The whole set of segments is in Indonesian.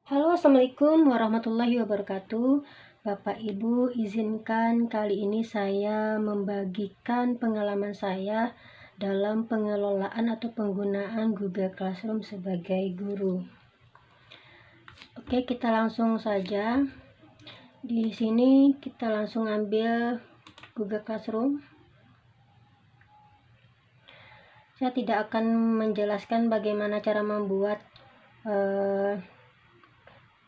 Halo, assalamualaikum warahmatullahi wabarakatuh. Bapak Ibu, izinkan kali ini saya membagikan pengalaman saya dalam pengelolaan atau penggunaan Google Classroom sebagai guru. Oke, kita langsung saja. Di sini kita langsung ambil Google Classroom. Saya tidak akan menjelaskan bagaimana cara membuat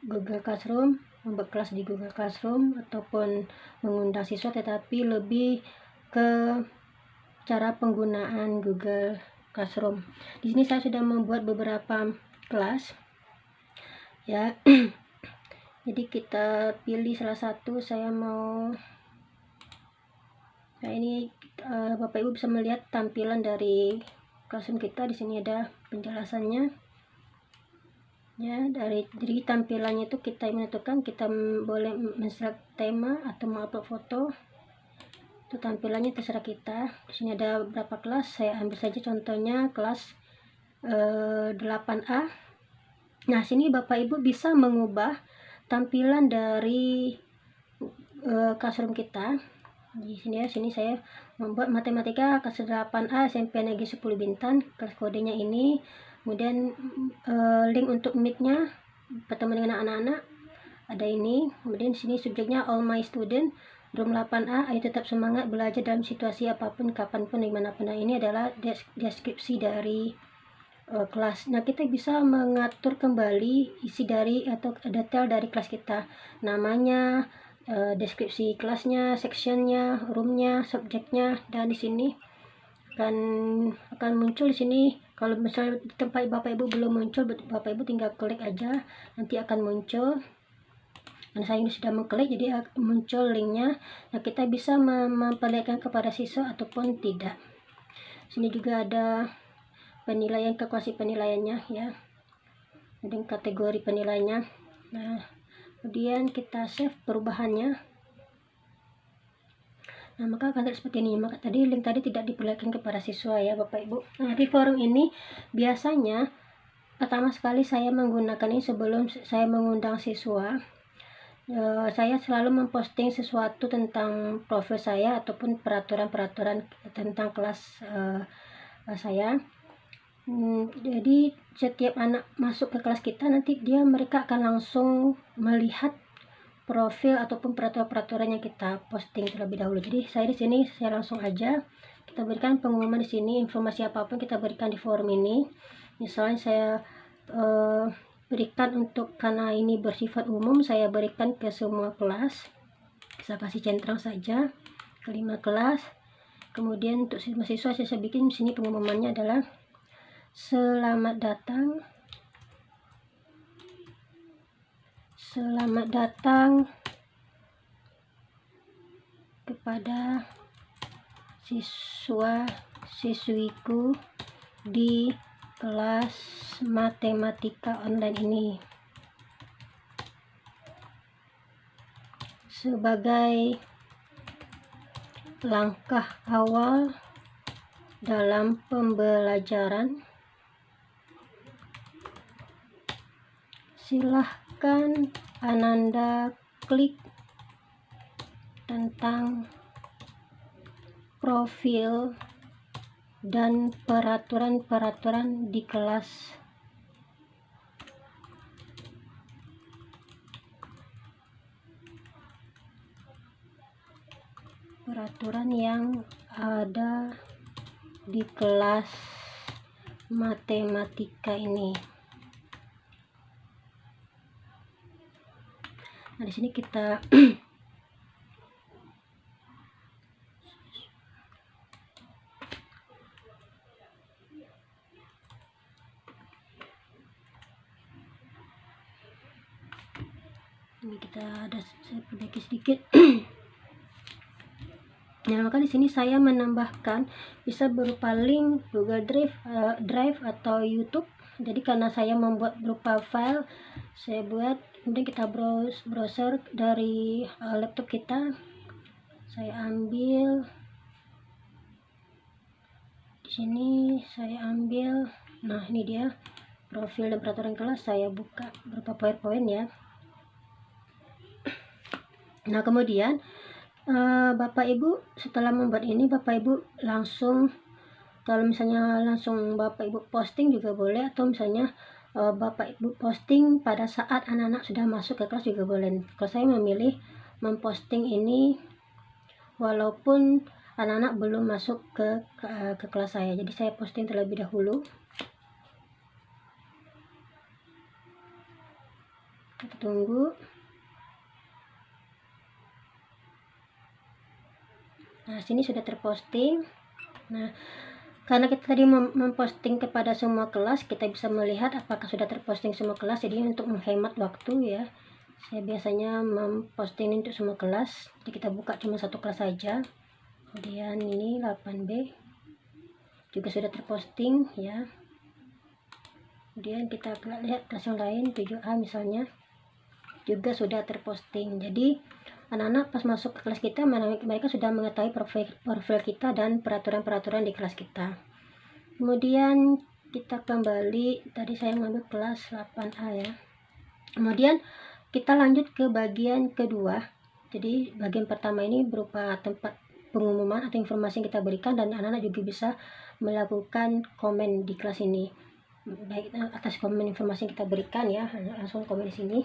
Google Classroom, membuat kelas di Google Classroom ataupun mengundang siswa, tetapi lebih ke cara penggunaan Google Classroom. Di sini saya sudah membuat beberapa kelas ya. Jadi kita pilih salah satu. Ini Bapak Ibu bisa melihat tampilan dari Classroom kita. Di sini ada penjelasannya. Ya, dari tampilannya itu kita menentukan, kita boleh men-select tema atau mengupload foto. Itu tampilannya terserah kita. Di sini ada beberapa kelas, saya ambil saja contohnya kelas 8A. Nah, sini Bapak Ibu bisa mengubah tampilan dari Classroom kita. Di sini saya membuat matematika kelas 8A SMP Negeri 10 Bintan, kelas kodenya ini. Kemudian link untuk meet-nya, pertemuan dengan anak-anak ada ini. Kemudian sini subjeknya all my student, room 8A, ayo tetap semangat belajar dalam situasi apapun, kapanpun, dimanapun. Nah, ini adalah deskripsi dari kelas. Nah, kita bisa mengatur kembali isi dari atau detail dari kelas kita, namanya, deskripsi kelasnya, sectionnya, roomnya, subjeknya. Dan di sini akan muncul di sini. Kalau misalnya di tempat Bapak Ibu belum muncul, Bapak Ibu tinggal klik aja, nanti akan muncul. Dan saya ini sudah mengklik, jadi muncul linknya. Nah, kita bisa memperlihatkan kepada siswa ataupun tidak. Sini juga ada penilaian, kalkulasi penilaiannya ya, dan kategori penilaiannya. Nah, kemudian kita save perubahannya. Nah, maka akan seperti ini. Maka link tadi tidak diperlihatkan kepada siswa ya Bapak Ibu. Nah, di forum ini biasanya pertama sekali saya menggunakan ini sebelum saya mengundang siswa. Saya selalu memposting sesuatu tentang profil saya ataupun peraturan-peraturan tentang kelas saya. Jadi setiap anak masuk ke kelas kita, nanti mereka akan langsung melihat profil ataupun peraturan-peraturan yang kita posting terlebih dahulu. Jadi saya di sini saya langsung aja kita berikan pengumuman di sini, informasi apapun kita berikan di forum ini. Misalnya saya berikan untuk, karena ini bersifat umum, saya berikan ke semua kelas. Saya kasih centang saja ke 5 kelas. Kemudian untuk siswa saya bikin di sini pengumumannya adalah selamat datang kepada siswa-siswiku di kelas matematika online ini. Sebagai langkah awal dalam pembelajaran, silahkan Ananda klik tentang profil dan peraturan-peraturan di kelas. Peraturan yang ada di kelas matematika ini. Nah, di sini kita ini kita ada, saya perbaiki sedikit. Nah, maka di sini saya menambahkan bisa berupa link Google Drive atau YouTube. Jadi karena saya membuat berupa file, saya buat, kemudian kita browser dari laptop kita. Saya ambil di sini, saya ambil. Nah, ini dia profil dan peraturan kelas saya buka berupa PowerPoint ya. Nah kemudian Bapak Ibu setelah membuat ini, Bapak Ibu langsung, kalau misalnya langsung Bapak Ibu posting juga boleh, atau misalnya Bapak Ibu posting pada saat anak-anak sudah masuk ke kelas juga boleh. Kalau saya memilih memposting ini walaupun anak-anak belum masuk ke kelas saya, jadi saya posting terlebih dahulu. Kita tunggu. Nah sini sudah terposting. Nah karena kita tadi memposting kepada semua kelas, kita bisa melihat apakah sudah terposting semua kelas. Jadi untuk menghemat waktu ya, saya biasanya memposting untuk semua kelas. Jadi kita buka cuma satu kelas saja. Kemudian ini 8B juga sudah terposting ya. Kemudian kita lihat kelas yang lain, 7A misalnya, juga sudah terposting. Jadi anak-anak pas masuk ke kelas kita, mereka sudah mengetahui profil kita dan peraturan-peraturan di kelas kita. Kemudian kita kembali, tadi saya mengambil kelas 8A ya. Kemudian kita lanjut ke bagian kedua. Jadi bagian pertama ini berupa tempat pengumuman atau informasi yang kita berikan, dan anak-anak juga bisa melakukan komen di kelas ini, baik atas komen informasi yang kita berikan ya, langsung komen di sini.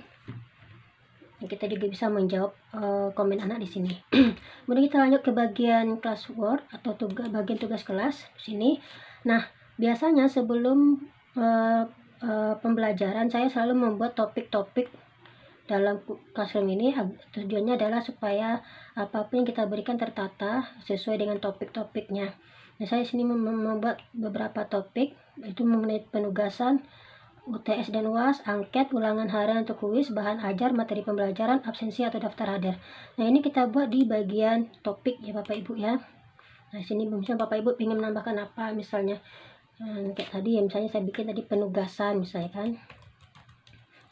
Kita juga bisa menjawab komen anak di sini. Kemudian kita lanjut ke bagian classwork atau bagian tugas kelas di sini. Nah, biasanya sebelum pembelajaran saya selalu membuat topik-topik dalam classroom ini. Tujuannya adalah supaya apapun yang kita berikan tertata sesuai dengan topik-topiknya. Nah, saya sini membuat beberapa topik, itu mengenai penugasan, UTS dan UAS, angket, ulangan harian atau kuis, bahan ajar, materi pembelajaran, absensi atau daftar hadir. Nah ini kita buat di bagian topik ya Bapak Ibu ya. Nah sini misalnya Bapak Ibu ingin menambahkan apa, misalnya kayak tadi ya, misalnya saya bikin tadi penugasan misalnya kan,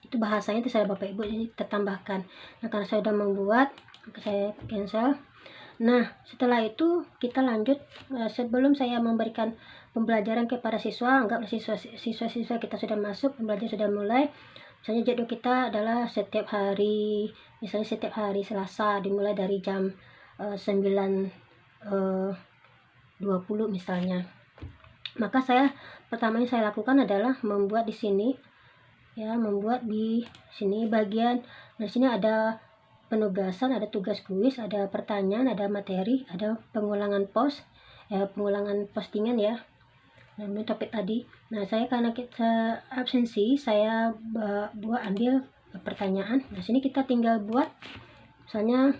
itu bahasanya itu saya Bapak Ibu jadi tertambahkan. Nah karena saya sudah membuat, maka saya cancel. Nah setelah itu kita lanjut, sebelum saya memberikan pembelajaran kepada siswa, anggap siswa-siswa kita sudah masuk, pembelajaran sudah mulai. Misalnya jadwal kita adalah setiap hari, misalnya setiap hari Selasa dimulai dari jam 9.20 misalnya. Maka pertamanya saya lakukan adalah membuat di sini ya, membuat di sini bagian. Di sini ada penugasan, ada tugas kuis, ada pertanyaan, ada materi, ada pengulangan pengulangan postingan ya. Nah, ini topik tadi. Nah, saya karena kita absensi, saya ambil pertanyaan. Nah, sini kita tinggal buat misalnya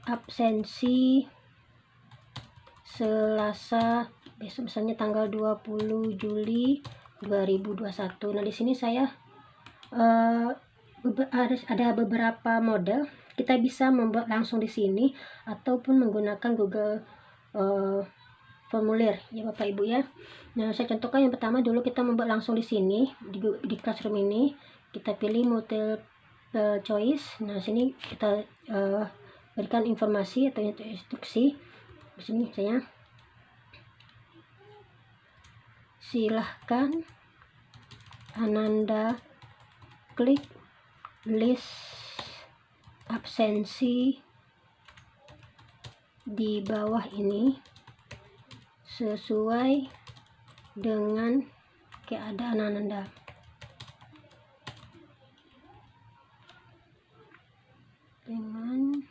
absensi Selasa besok, misalnya tanggal 20 Juli 2021. Nah, di sini saya ada beberapa model. Kita bisa membuat langsung di sini ataupun menggunakan Google formulir ya Bapak Ibu ya. Nah saya contohkan yang pertama dulu, kita membuat langsung di sini di classroom ini, kita pilih multiple choice. Nah sini kita berikan informasi atau instruksi di sini, misalnya silahkan Ananda klik list absensi di bawah ini sesuai dengan keadaan Ananda. Dengan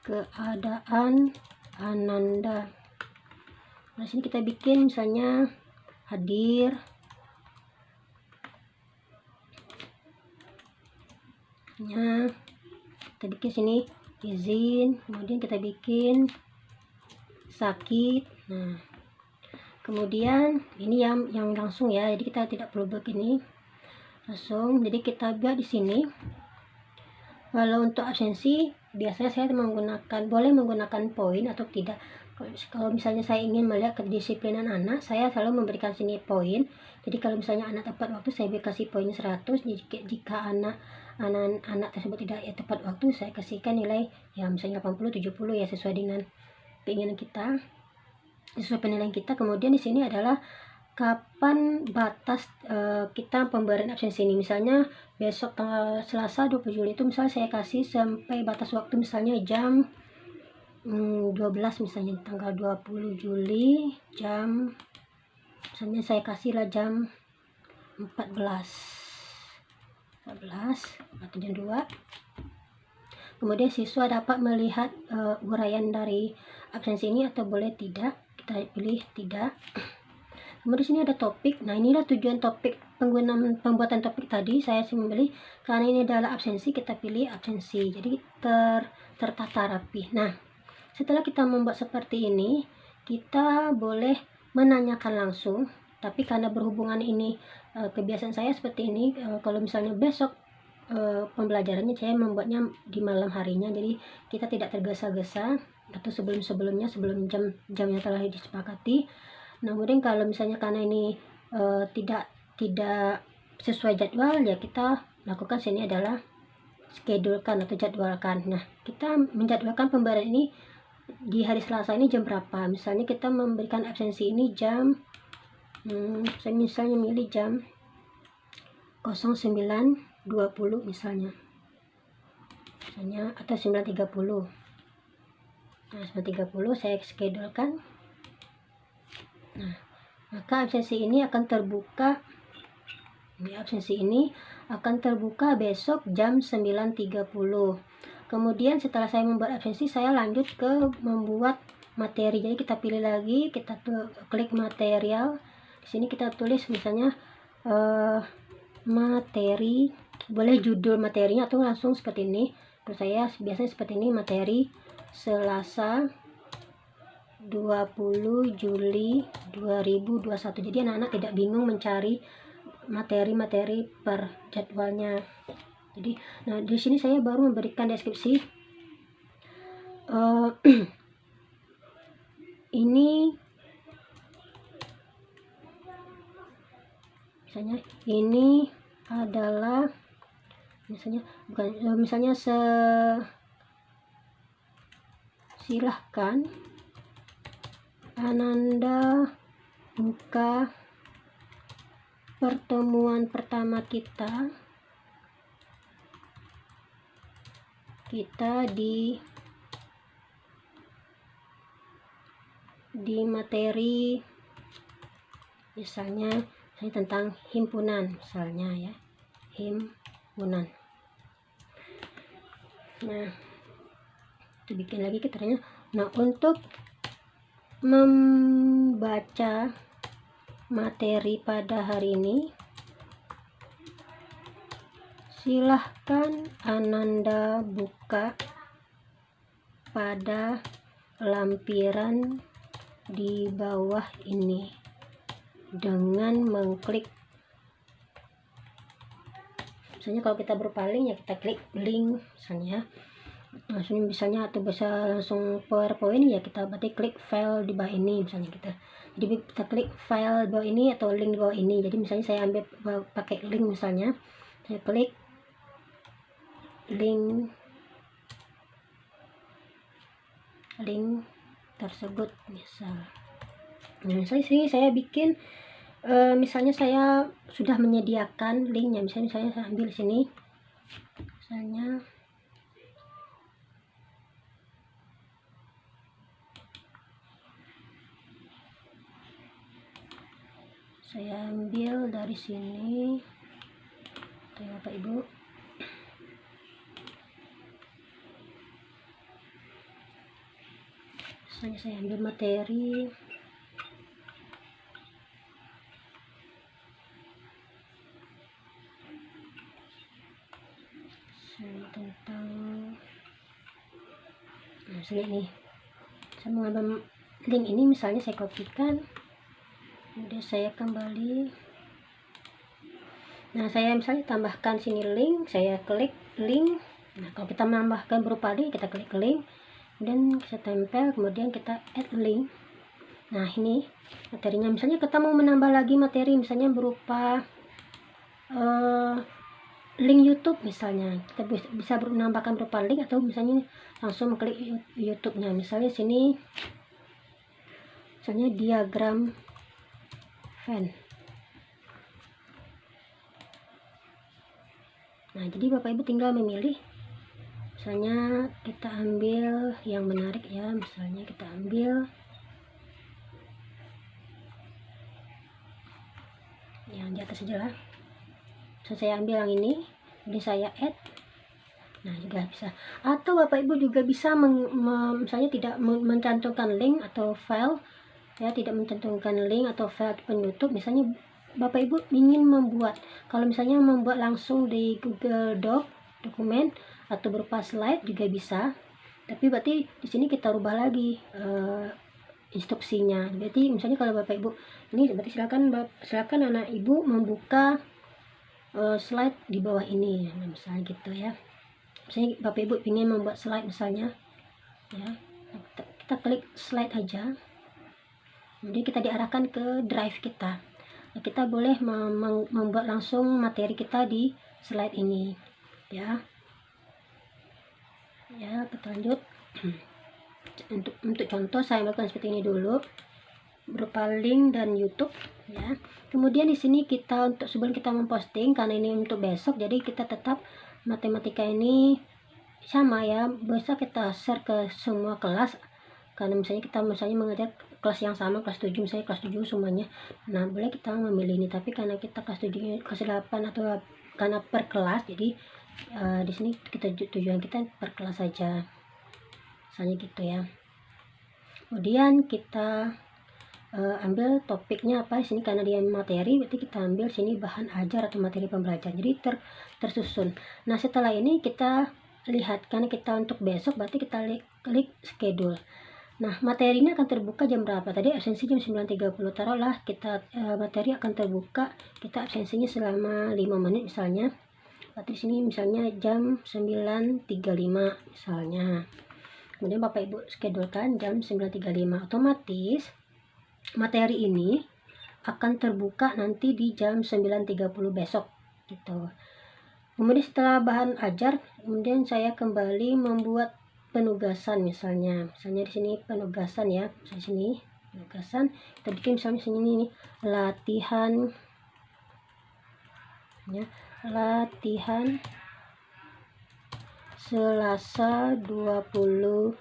keadaan Ananda. Nah, sini kita bikin misalnya hadir. Nah, kita bikin sini izin, kemudian kita bikin sakit. Nah kemudian ini yang langsung ya, jadi kita tidak perlu begini langsung. Jadi kita buat di sini. Kalau untuk absensi biasanya saya boleh menggunakan poin atau tidak. Kalau misalnya saya ingin melihat kedisiplinan anak, saya selalu memberikan sini poin. Jadi kalau misalnya anak tepat waktu, saya kasih poin 100. Jika anak tersebut tidak tepat waktu, saya kasihkan nilai ya misalnya 80, 70 ya, sesuai dengan keinginan kita, sesuai penilaian kita. Kemudian di sini adalah kapan batas kita pemberian absensi ini. Misalnya besok tanggal Selasa 20 Juli itu misalnya saya kasih sampai batas waktu misalnya jam 12, misalnya tanggal 20 Juli jam, misalnya saya kasih lah jam 14 atau jam 2. Kemudian siswa dapat melihat uraian dari absensi ini atau boleh tidak. Kita pilih tidak. Kemudian sini ada topik. Nah, inilah tujuan topik, pembuatan topik tadi. Saya memilih karena ini adalah absensi, kita pilih absensi. Jadi tertata rapi. Nah, setelah kita membuat seperti ini, kita boleh menanyakan langsung. Tapi karena berhubungan ini kebiasaan saya seperti ini, kalau misalnya besok pembelajarannya saya membuatnya di malam harinya, jadi kita tidak tergesa-gesa atau sebelum jam yang telah disepakati. Nah, kemudian kalau misalnya karena ini tidak sesuai jadwal, ya kita lakukan sini adalah schedulekan atau jadwalkan. Nah, kita menjadwalkan pemberian ini di hari Selasa ini jam berapa. Misalnya kita memberikan absensi ini jam saya misalnya milih jam 09.20 misalnya atau 9.30. Nah, 9.30 saya schedulekan. Nah, maka absensi ini akan terbuka. Absensi ini akan terbuka besok jam 9.30. Kemudian setelah saya membuat absensi, saya lanjut ke membuat materi. Jadi kita pilih lagi, kita klik material. Di sini kita tulis misalnya materi, boleh judul materinya atau langsung seperti ini. Kalau saya biasanya seperti ini, materi Selasa 20 Juli 2021. Jadi anak-anak tidak bingung mencari materi-materi per jadwalnya. Jadi, nah di sini saya baru memberikan deskripsi. Ini misalnya ini adalah misalnya silahkan Ananda buka pertemuan pertama kita di materi misalnya tentang himpunan, misalnya ya, himpunan. Nah, kita bikin lagi keterangannya. Nah, untuk membaca materi pada hari ini, silahkan Ananda buka pada lampiran di bawah ini dengan mengklik, misalnya kalau kita berpaling ya kita klik link misalnya langsung misalnya, atau bisa langsung PowerPoint ya kita berarti klik file di bawah ini misalnya jadi kita klik file di bawah ini atau link di bawah ini. Jadi misalnya saya ambil pakai link, misalnya saya klik link tersebut misalnya sini saya bikin misalnya saya sudah menyediakan linknya, misalnya saya ambil sini, misalnya saya ambil dari sini, Bapak Ibu. Misalnya saya ambil materi tentang misalnya ini, saya mengambil link ini, misalnya saya kopikan, kemudian saya kembali. Nah, saya misalnya tambahkan sini link, saya klik link. Nah, kalau kita menambahkan berupa link, kita klik link dan kita tempel, kemudian kita add link. Nah, ini materinya. Misalnya kita mau menambah lagi materi, misalnya berupa link YouTube, misalnya kita bisa menambahkan berupa link atau misalnya langsung klik YouTube-nya. Misalnya sini, misalnya diagram fan. Nah, jadi Bapak Ibu tinggal memilih, misalnya kita ambil yang menarik ya, misalnya kita ambil yang di atas saja lah. So, saya ambil yang ini, jadi saya add. Nah, juga bisa. Atau Bapak Ibu juga bisa misalnya tidak mencantumkan link atau file ya, tidak mencantumkan link atau file penutup. Misalnya Bapak Ibu ingin membuat, kalau misalnya membuat langsung di Google Doc dokumen atau berupa slide juga bisa, tapi berarti di sini kita rubah lagi instruksinya. Berarti misalnya kalau Bapak Ibu ini, berarti silakan anak Ibu membuka slide di bawah ini, nah, misalnya gitu ya. Misalnya Bapak Ibu ingin membuat slide misalnya ya, kita klik slide aja, kemudian kita diarahkan ke drive kita. Nah, kita boleh membuat langsung materi kita di slide ini ya. Ya, kita lanjut. Untuk contoh saya lakukan seperti ini dulu, berupa link dan YouTube ya. Kemudian di sini kita untuk sebelum kita memposting, karena ini untuk besok, jadi kita tetap matematika ini sama ya, bisa kita share ke semua kelas. Karena misalnya kita mengajar kelas yang sama, kelas 7 misalnya, kelas 7 semuanya. Nah, boleh kita memilih ini, tapi karena kita kelas 7, kelas 8 atau karena per kelas, jadi di sini kita tujuan kita per kelas saja. Misalnya gitu ya. Kemudian kita ambil topiknya apa di sini, karena dia materi, berarti kita ambil sini bahan ajar atau materi pembelajaran. Jadi tersusun. Nah, setelah ini kita lihat, karena kita untuk besok, berarti kita klik schedule. Nah, materinya akan terbuka jam berapa? Tadi absensi jam 9.30. Taruhlah kita materi akan terbuka, kita absensinya selama 5 menit misalnya. Berarti sini misalnya jam 9.35 misalnya. Kemudian Bapak Ibu schedulekan jam 9.35. Otomatis materi ini akan terbuka nanti di jam 9.30 besok gitu. Kemudian setelah bahan ajar, kemudian saya kembali membuat penugasan misalnya di sini penugasan ya, misalnya sini penugasan kita bikin misalnya sini nih, latihan ya, latihan Selasa 20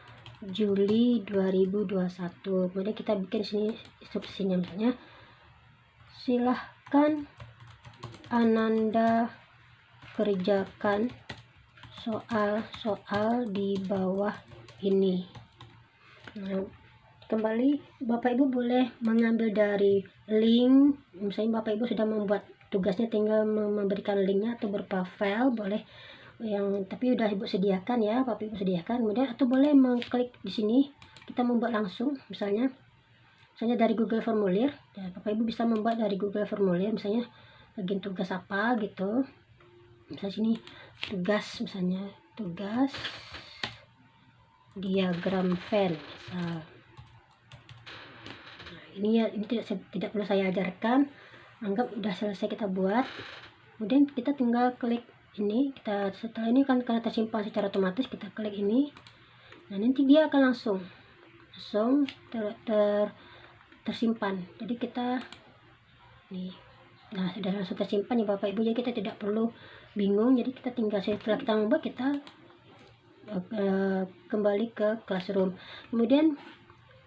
Juli 2021. Kemudian kita bikin sini instruksinya, misalnya silahkan Ananda kerjakan soal-soal di bawah ini. Nah, kembali Bapak Ibu boleh mengambil dari link, misalnya Bapak Ibu sudah membuat tugasnya, tinggal memberikan linknya atau berupa file, boleh yang tapi udah Ibu sediakan ya, Bapak Ibu sediakan. Kemudian atau boleh mengklik di sini, kita membuat langsung misalnya dari Google Formulir ya. Bapak Ibu bisa membuat dari Google Formulir, misalnya bagian tugas apa gitu, misalnya sini tugas, misalnya tugas diagram Venn misal. Nah, ini ya, ini tidak perlu saya ajarkan, anggap udah selesai kita buat. Kemudian kita tinggal klik ini, kita setelah ini kan karena tersimpan secara otomatis, kita klik ini. Nah, nanti dia akan langsung tersimpan. Jadi kita nih, nah sudah langsung tersimpan nih Bapak Ibu, jadi kita tidak perlu bingung. Jadi kita tinggal setelah kita membuat, kita kembali ke classroom. Kemudian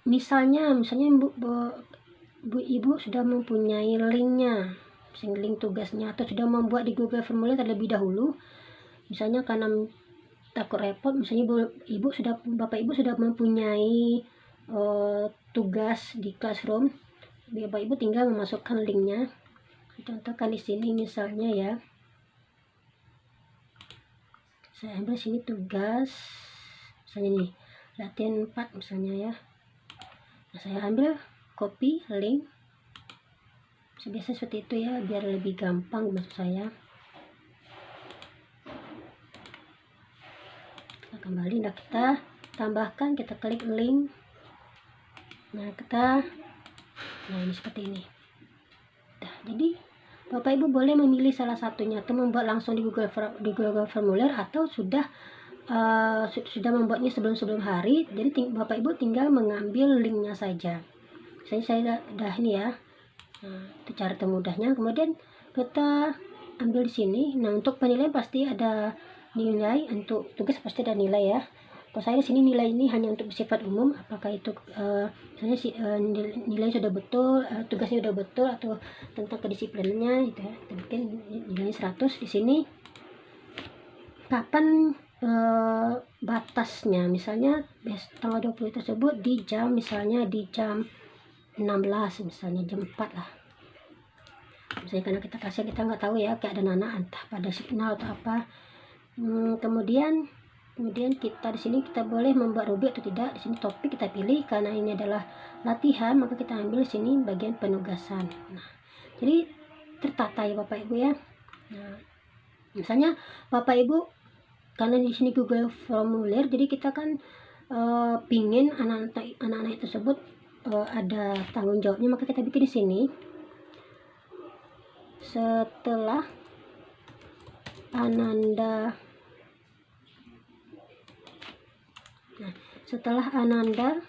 misalnya Ibu sudah mempunyai linknya, link tugasnya, atau sudah membuat di Google Formulir terlebih dahulu, misalnya karena takut repot, misalnya Bapak Ibu sudah mempunyai tugas di classroom, Bapak Ibu tinggal memasukkan linknya. Contohkan di sini misalnya ya, saya ambil sini tugas misalnya nih, latihan 4 misalnya ya. Nah, saya ambil copy link, biasa seperti itu ya, biar lebih gampang maksud saya. Kita kembali, nah kita tambahkan, kita klik link. Nah, ini seperti ini. Nah, jadi Bapak Ibu boleh memilih salah satunya, atau membuat langsung di Google Formulir, atau sudah membuatnya sebelum hari. Jadi Bapak Ibu tinggal mengambil linknya saja. Saya udah ini ya. Nah, itu cara termudahnya. Kemudian kita ambil di sini. Nah, untuk penilaian pasti ada nilai, untuk tugas pasti ada nilai ya. Kalau saya di sini nilai ini hanya untuk bersifat umum, apakah itu misalnya nilai sudah betul, tugasnya sudah betul, atau tentang kedisiplinannya gitu ya. Kita bikin nilainya 100 di sini. Kapan batasnya, misalnya tanggal 20 tersebut di jam, misalnya di jam 16, misalnya jam 4 lah misalnya, karena kita kasihan, kita nggak tahu ya keadaan anak, entah pada signal atau apa. Kemudian kita di sini kita boleh membuat rubik atau tidak. Di sini topik kita pilih, karena ini adalah latihan maka kita ambil di sini bagian penugasan. Nah, jadi tertata ya Bapak Ibu ya. Nah, misalnya Bapak Ibu, karena di sini Google Formulir, jadi kita kan pingin anak-anak tersebut ada tanggung jawabnya, maka kita bikin di sini. Setelah Ananda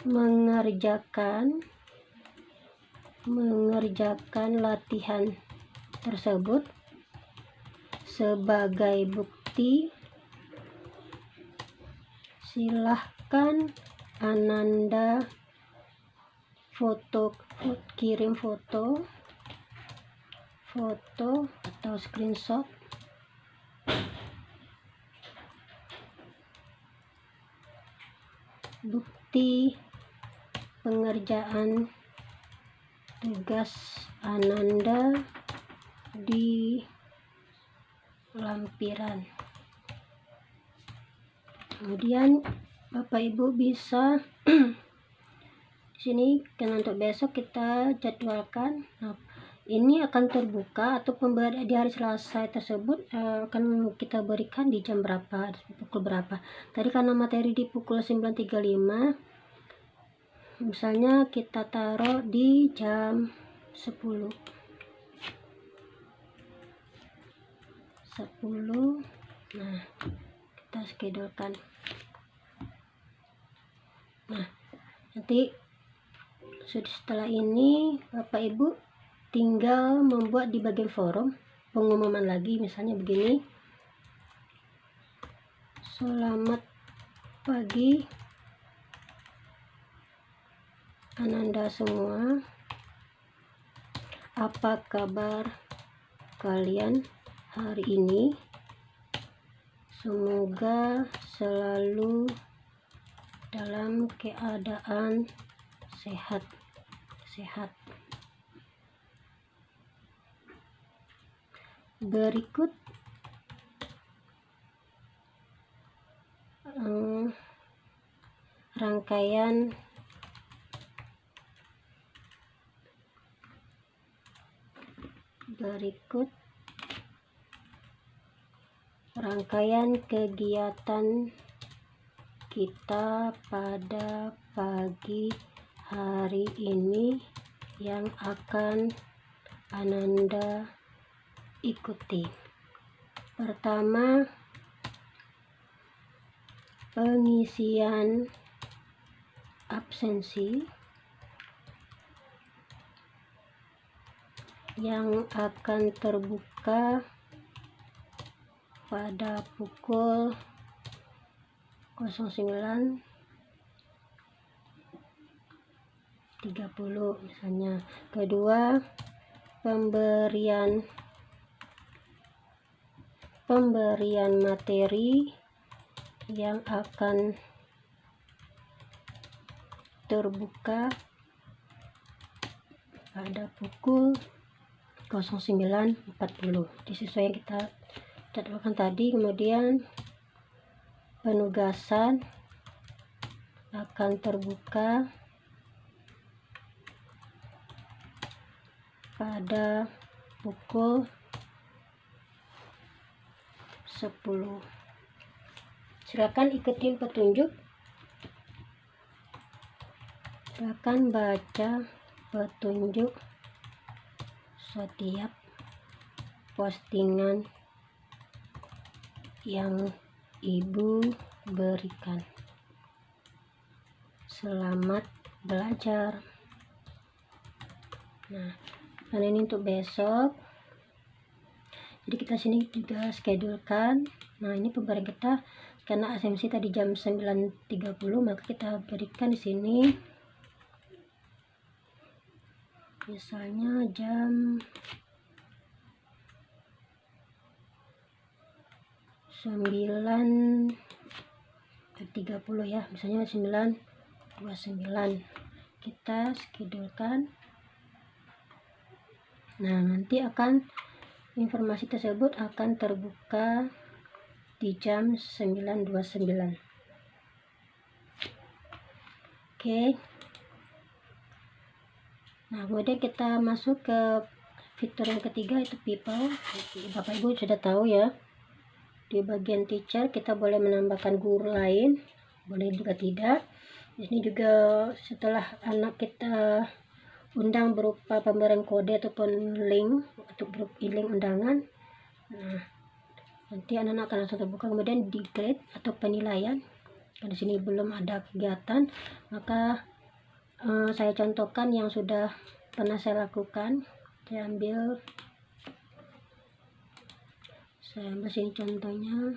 mengerjakan latihan tersebut, sebagai bukti silahkan Ananda kirim foto atau screenshot bukti pengerjaan tugas Ananda di lampiran. Kemudian Bapak Ibu bisa di sini, karena untuk besok kita jadwalkan. Nah, ini akan terbuka atau pemberian di hari Selasa tersebut akan kita berikan di jam berapa, pukul berapa. Tadi karena materi di pukul 9.35, misalnya kita taruh di jam 10. Nah, kita schedulekan. Nah, nanti setelah ini Bapak Ibu tinggal membuat di bagian forum pengumuman lagi, misalnya begini: selamat pagi Ananda semua, apa kabar kalian hari ini? Semoga selalu dalam keadaan sehat. Berikut rangkaian kegiatan kita pada pagi hari ini yang akan Ananda ikuti. Pertama, pengisian absensi yang akan terbuka pada pukul 09.30 misalnya. Kedua, pemberian materi yang akan terbuka pada pukul 09.40, sesuai yang kita jadwalkan tadi. Kemudian penugasan akan terbuka pada pukul 10. Silakan ikutin petunjuk, silakan baca petunjuk setiap postingan yang Ibu berikan. Selamat belajar. Nah, karena ini untuk besok, jadi kita sini juga schedulekan. Nah, ini pemberian kita karena asumsi tadi jam 9.30, maka kita berikan di sini misalnya jam 9.30 ya, misalnya 9.29 kita schedulekan. Nah, nanti akan informasi tersebut akan terbuka di jam 9.29. Oke. Nah, kemudian kita masuk ke fitur yang ketiga, itu people. Bapak Ibu sudah tahu ya, di bagian teacher kita boleh menambahkan guru lain, boleh juga tidak. Ini juga setelah anak kita undang berupa pemberian kode ataupun link untuk grup e-link undangan. Nah, nanti anak-anak akan langsung terbuka. Kemudian di grade atau penilaian, di sini belum ada kegiatan, maka saya contohkan yang sudah pernah saya lakukan. Saya ambil sini contohnya.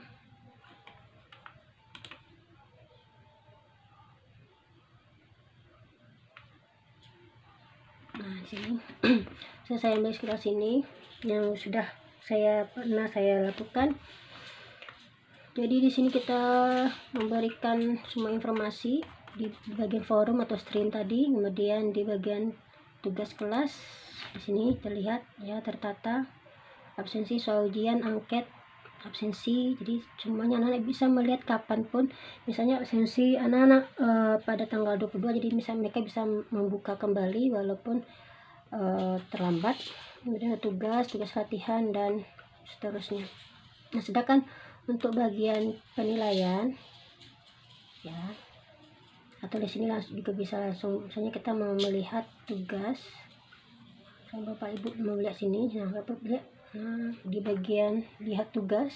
Nah, sini saya ambil sekitar sini yang sudah pernah saya lakukan. Jadi di sini kita memberikan semua informasi di bagian forum atau stream tadi, kemudian di bagian tugas kelas di sini terlihat ya, tertata absensi, soal ujian, angket, absensi. Jadi semuanya anak-anak bisa melihat kapanpun, misalnya absensi anak-anak pada tanggal 22, jadi misalnya mereka bisa membuka kembali walaupun terlambat. Kemudian tugas latihan dan seterusnya. Nah, sedangkan untuk bagian penilaian ya, atau di sini langsung juga bisa langsung, misalnya kita mau melihat tugas, Bapak Ibu mau lihat sini. Nah, Bapak lihat, nah, di bagian lihat tugas,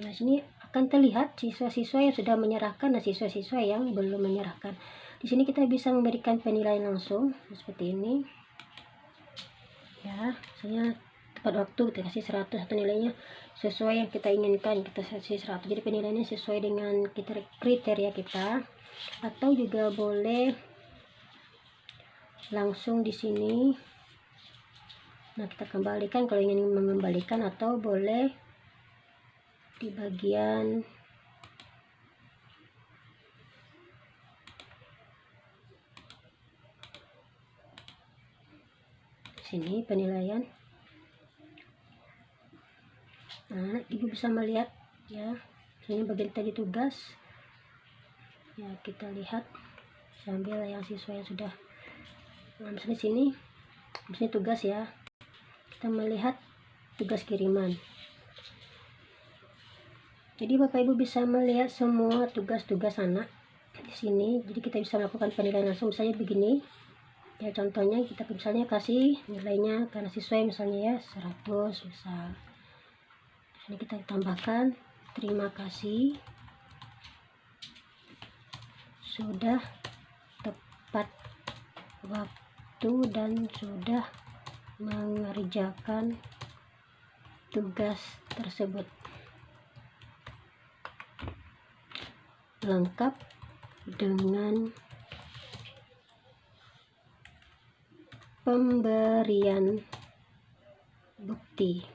nah sini akan terlihat siswa-siswa yang sudah menyerahkan dan siswa-siswa yang belum menyerahkan. Di sini kita bisa memberikan penilaian langsung seperti ini ya, misalnya tepat waktu kita kasih 100 atau nilainya sesuai yang kita inginkan, kita kasih 100, jadi penilaiannya sesuai dengan kriteria kita. Atau juga boleh langsung di sini. Nah, kita kembalikan kalau ingin mengembalikan, atau boleh di bagian sini penilaian. Nah, Ibu bisa melihat ya, sini bagian tadi tugas ya, kita lihat sambil yang siswa yang sudah. Nah, misalnya sini tugas ya, kita melihat tugas kiriman. Jadi Bapak Ibu bisa melihat semua tugas-tugas anak di sini. Jadi kita bisa melakukan penilaian langsung, misalnya begini ya, contohnya kita misalnya kasih nilainya karena sesuai misalnya ya 100 misal. Ini kita tambahkan terima kasih sudah tepat waktu dan sudah mengerjakan tugas tersebut lengkap dengan pemberian bukti.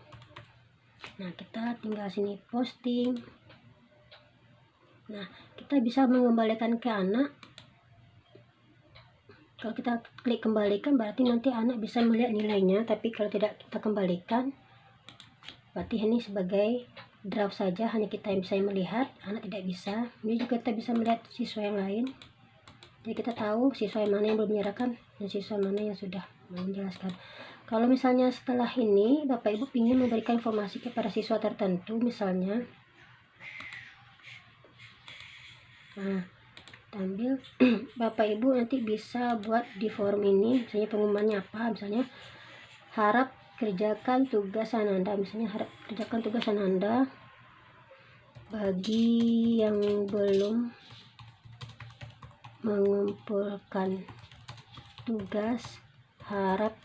Nah, kita tinggal sini posting. Nah, kita bisa mengembalikan ke anak. Kalau kita klik kembalikan, berarti nanti anak bisa melihat nilainya. Tapi kalau tidak kita kembalikan, berarti ini sebagai draft saja, hanya kita yang bisa melihat, anak tidak bisa. Ini juga kita bisa melihat siswa yang lain. Jadi kita tahu siswa yang mana yang belum menyerahkan dan siswa mana yang sudah menjelaskan. Kalau misalnya setelah ini Bapak Ibu ingin memberikan informasi kepada siswa tertentu, misalnya nah, ambil Bapak Ibu nanti bisa buat di forum ini, misalnya pengumumannya apa, misalnya harap kerjakan tugas Ananda, misalnya harap kerjakan tugas Ananda bagi yang belum mengumpulkan tugas harap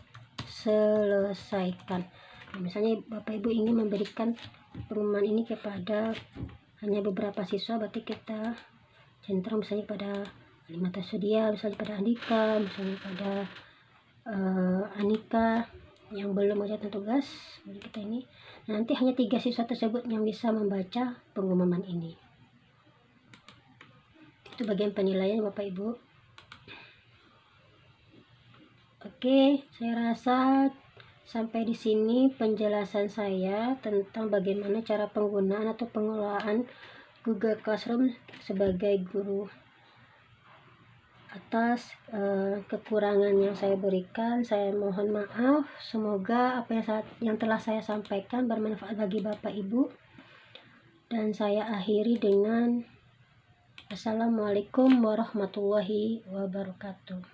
selesaikan. Nah, misalnya Bapak Ibu ingin memberikan pengumuman ini kepada hanya beberapa siswa, berarti kita cenderung misalnya pada Alimata Sudia, misalnya pada Andika, misalnya pada Anika yang belum mengerjakan tugas. Jadi kita ini nanti hanya 3 siswa tersebut yang bisa membaca pengumuman ini. Itu bagian penilaian Bapak Ibu. Oke, saya rasa sampai di sini penjelasan saya tentang bagaimana cara penggunaan atau pengelolaan Google Classroom sebagai guru. Atas kekurangan yang saya berikan, saya mohon maaf. Semoga apa yang telah saya sampaikan bermanfaat bagi Bapak Ibu. Dan saya akhiri dengan Assalamualaikum warahmatullahi wabarakatuh.